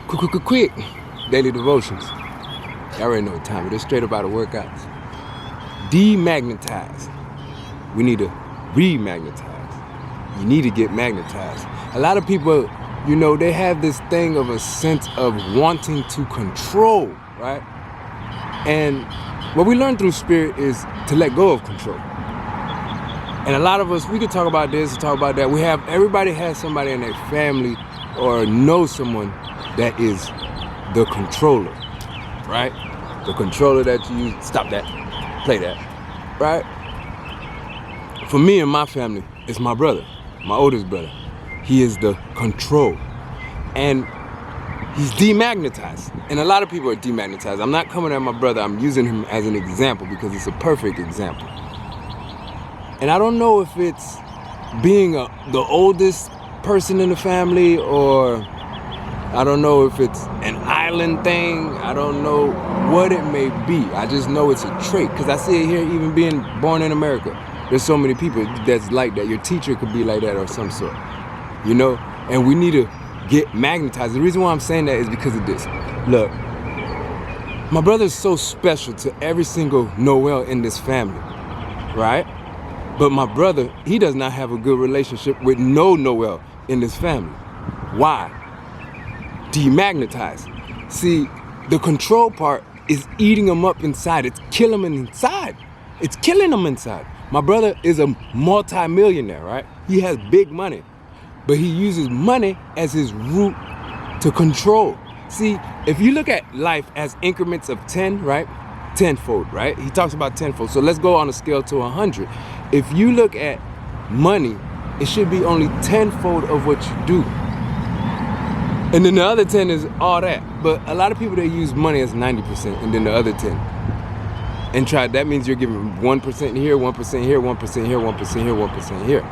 KWIK, daily devotions. Y'all already know what time it is. Straight up out of workouts. Demagnetize. We need to remagnetize. You need to get magnetized. A lot of people, you know, they have this thing of a sense of wanting to control, right? And what we learn through spirit is to let go of control. And a lot of us, we could talk about this, talk about that. Everybody has somebody in their family or knows someone that is the controller, right? The controller that you use. Stop that. Play that, right? For me and my family, it's my brother, my oldest brother. He is the control. And he's demagnetized. And a lot of people are demagnetized. I'm not coming at my brother. I'm using him as an example because it's a perfect example. And I don't know if it's being the oldest person in the family, or I don't know if it's an island thing. I don't know what it may be. I just know it's a trait, because I see it here even being born in America. There's so many people that's like that. Your teacher could be like that or some sort, you know? And we need to get magnetized. The reason why I'm saying that is because of this. Look, my brother's so special to every single Noel in this family, right? But my brother, he does not have a good relationship with no Noel in this family. Why? Demagnetize. See, the control part is eating him up inside. It's killing him inside. It's killing him inside. My brother is a multi-millionaire, right? He has big money, but he uses money as his route to control. See, if you look at life as increments of 10, right? Tenfold, right? He talks about tenfold. So let's go on a scale to 100. If you look at money, it should be only tenfold of what you do. And then the other 10 is all that. But a lot of people, they use money as 90% and then the other 10. And that means you're giving 1% here, 1% here, 1% here, 1% here, 1% here.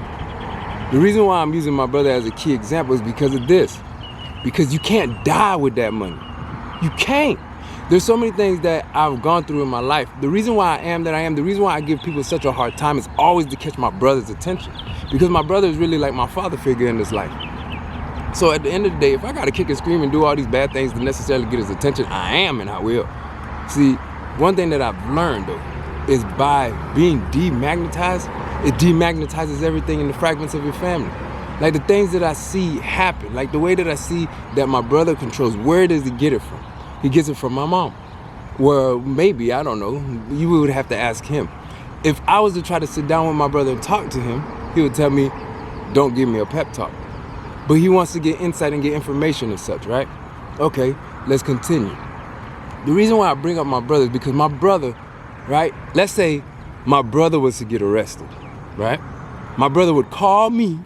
The reason why I'm using my brother as a key example is because of this. Because you can't die with that money. You can't. There's so many things that I've gone through in my life. The reason why I am that I am, the reason why I give people such a hard time is always to catch my brother's attention. Because my brother is really like my father figure in this life. So at the end of the day, if I gotta kick and scream and do all these bad things to necessarily get his attention, I am and I will. See, one thing that I've learned though, is by being demagnetized, it demagnetizes everything in the fragments of your family. Like the things that I see happen, like the way that I see that my brother controls, where does he get it from? He gets it from my mom. Well, maybe, I don't know. You would have to ask him. If I was to try to sit down with my brother and talk to him, he would tell me, don't give me a pep talk. But he wants to get insight and get information and such, right? Okay, let's continue. The reason why I bring up my brother is because my brother, right? Let's say my brother was to get arrested, right? My brother would call me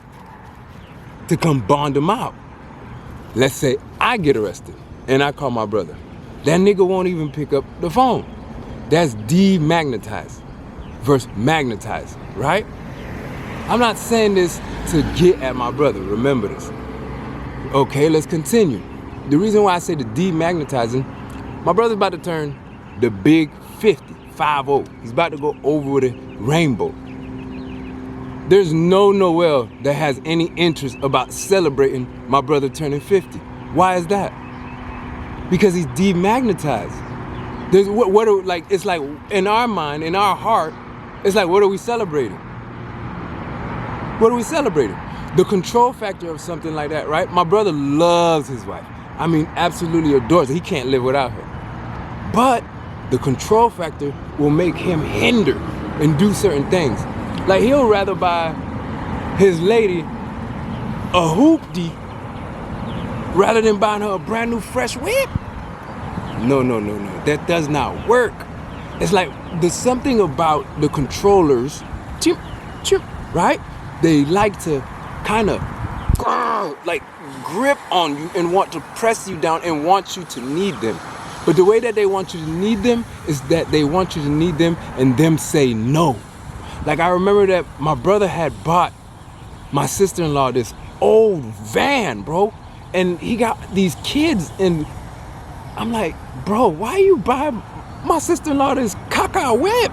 to come bond him out. Let's say I get arrested and I call my brother. That nigga won't even pick up the phone. That's demagnetize versus magnetize, right? I'm not saying this to get at my brother, remember this. Okay, let's continue. The reason why I say the demagnetizing, my brother's about to turn the big 50, 5-0. He's about to go over the rainbow. There's no Noel that has any interest about celebrating my brother turning 50. Why is that? Because he's demagnetized. There's it's like in our mind, in our heart, it's like, what are we celebrating? What are we celebrating? The control factor of something like that, right? My brother loves his wife. I mean, absolutely adores her. He can't live without her. But the control factor will make him hinder and do certain things. Like he'll rather buy his lady a hoopty rather than buying her a brand new fresh whip. No. That does not work. It's like there's something about the controllers, right? They like to kind of like grip on you and want to press you down and want you to need them. But the way that they want you to need them is that they want you to need them and them say no. Like I remember that my brother had bought my sister-in-law this old van, bro. And he got these kids and I'm like, bro, why you buy my sister-in-law this caca whip?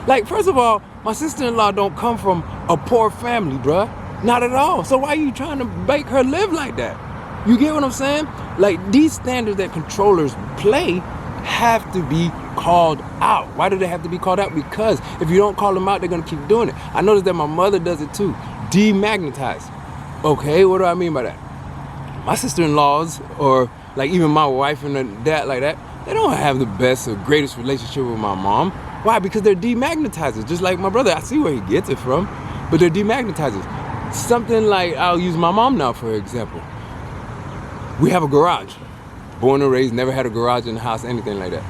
Like, first of all, my sister-in-law don't come from a poor family, bruh. Not at all. So why are you trying to make her live like that? You get what I'm saying? Like, these standards that controllers play have to be called out. Why do they have to be called out? Because if you don't call them out, they're gonna keep doing it. I noticed that my mother does it too. Demagnetize. Okay, what do I mean by that? My sister-in-laws, or like even my wife and dad like that, they don't have the best or greatest relationship with my mom. Why? Because they're demagnetizers. Just like my brother, I see where he gets it from, but they're demagnetizers. Something like, I'll use my mom now for example. We have a garage. Born and raised, never had a garage in the house, anything like that.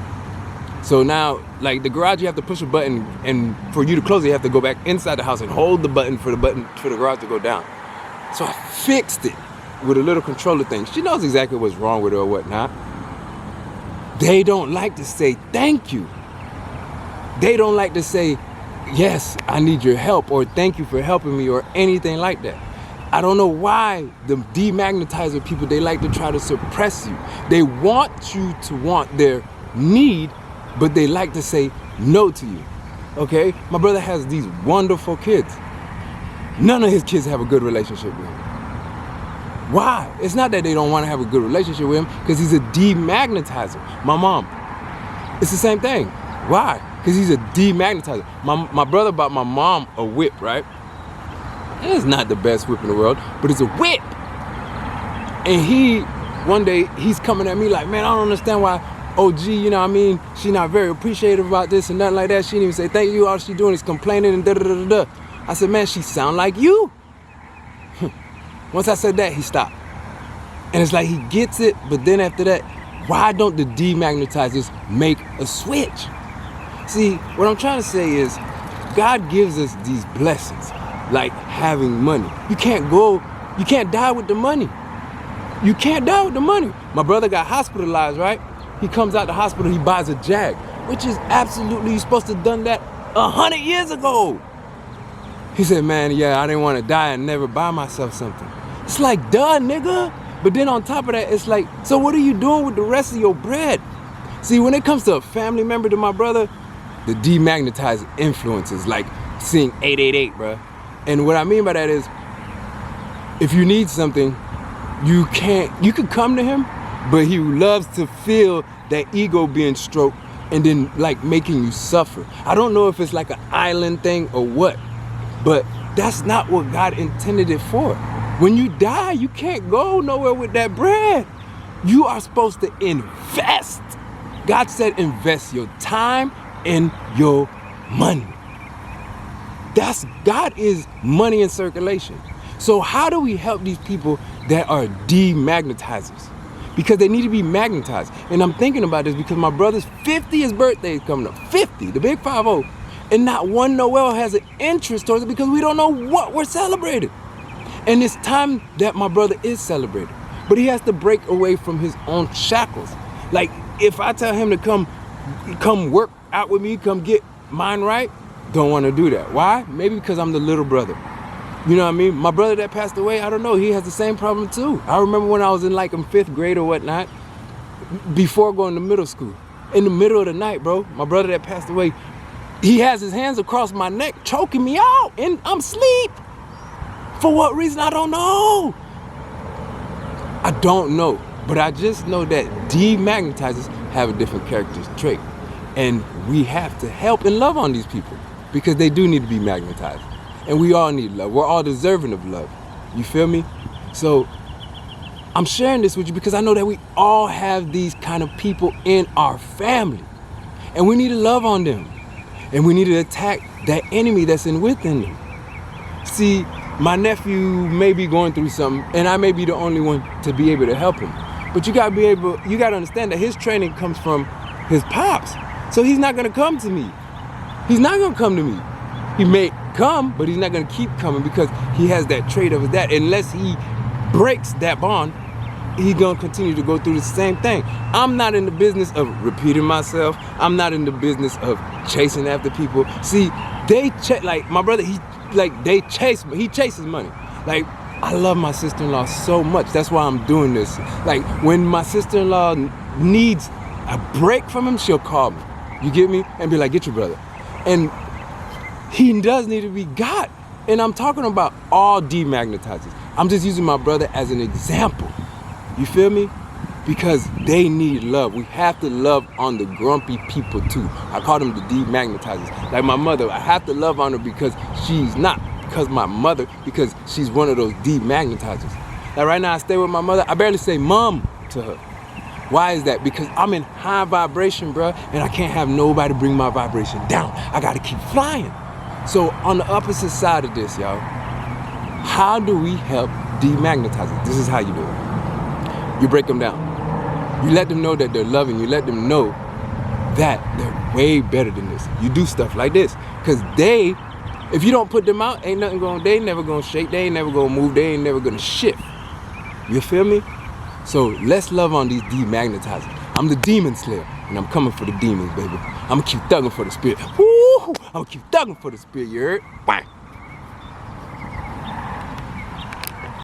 So now, like the garage, you have to push a button, and for you to close it, you have to go back inside the house and hold the button for the garage to go down. So I fixed it with a little controller thing. She knows exactly what's wrong with it or whatnot. They don't like to say thank you. They don't like to say, yes, I need your help, or thank you for helping me, or anything like that. I don't know why the demagnetizer people, they like to try to suppress you. They want you to want their need, but they like to say no to you, okay? My brother has these wonderful kids. None of his kids have a good relationship with him. Why? It's not that they don't want to have a good relationship with him, because he's a demagnetizer. My mom, it's the same thing. Why? Because he's a demagnetizer. My brother bought my mom a whip, right? It's not the best whip in the world, but it's a whip. And one day, he's coming at me like, man, I don't understand why OG, you know what I mean, she not very appreciative about this and nothing like that. She didn't even say thank you. All she doing is complaining and da-da-da-da-da. I said, man, she sound like you. Once I said that, he stopped. And it's like he gets it, but then after that, why don't the demagnetizers make a switch? See, what I'm trying to say is, God gives us these blessings, like having money. You can't die with the money. You can't die with the money. My brother got hospitalized, right? He comes out the hospital, he buys a Jag, which is absolutely, you're supposed to have done that 100 years ago. He said, man, yeah, I didn't want to die and never buy myself something. It's like, duh, nigga. But then on top of that, it's like, so what are you doing with the rest of your bread? See, when it comes to a family member to my brother, the demagnetized influences, like seeing 888, bruh. And what I mean by that is, if you need something, you can come to him, but he loves to feel that ego being stroked and then like making you suffer. I don't know if it's like an island thing or what, but that's not what God intended it for. When you die, you can't go nowhere with that bread. You are supposed to invest. God said invest your time and your money. God is money in circulation. So how do we help these people that are demagnetizers? Because they need to be magnetized. And I'm thinking about this because my brother's 50th birthday is coming up. 50, the big 50. And not one Noel has an interest towards it because we don't know what we're celebrating. And it's time that my brother is celebrated. But he has to break away from his own shackles. Like, if I tell him to come work out with me, come get mine right, don't want to do that. Why? Maybe because I'm the little brother. You know what I mean? My brother that passed away, I don't know, he has the same problem too. I remember when I was in like 5th grade or whatnot, before going to middle school, in the middle of the night, bro, my brother that passed away, he has his hands across my neck, choking me out, and I'm asleep. For what reason? I don't know. I don't know, but I just know that demagnetizers have a different character trait, and we have to help and love on these people because they do need to be magnetized, and we all need love. We're all deserving of love. You feel me? So I'm sharing this with you because I know that we all have these kind of people in our family, and we need to love on them, and we need to attack that enemy that's within them. See, my nephew may be going through something, and I may be the only one to be able to help him. But you gotta understand that his training comes from his pops. So he's not gonna come to me. He's not gonna come to me. He may come, but he's not gonna keep coming because he has that trait of his dad. Unless he breaks that bond, he's gonna continue to go through the same thing. I'm not in the business of repeating myself. I'm not in the business of chasing after people. See, like my brother, he chases money. Like, I love my sister-in-law so much. That's why I'm doing this. Like, when my sister-in-law needs a break from him, she'll call me. You get me? And be like, get your brother. And he does need to be got. And I'm talking about all demagnetizers. I'm just using my brother as an example. You feel me? Because they need love. We have to love on the grumpy people too. I call them the demagnetizers. Like my mother, I have to love on her because she's not. Because my mother, because she's one of those demagnetizers. Like right now I stay with my mother, I barely say mom to her. Why is that? Because I'm in high vibration, bro, and I can't have nobody bring my vibration down. I gotta keep flying. So on the opposite side of this, y'all, how do we help demagnetizers? This is how you do it. You break them down. You let them know that they're loving. You let them know that they're way better than this. You do stuff like this. Because they, if you don't put them out, ain't nothing going, they ain't never going to shake. They ain't never going to move. They ain't never going to shift. You feel me? So let's love on these demagnetizers. I'm the demon slayer, and I'm coming for the demons, baby. I'm going to keep thugging for the spirit. Woo! I'm going to keep thugging for the spirit, you heard? Bang!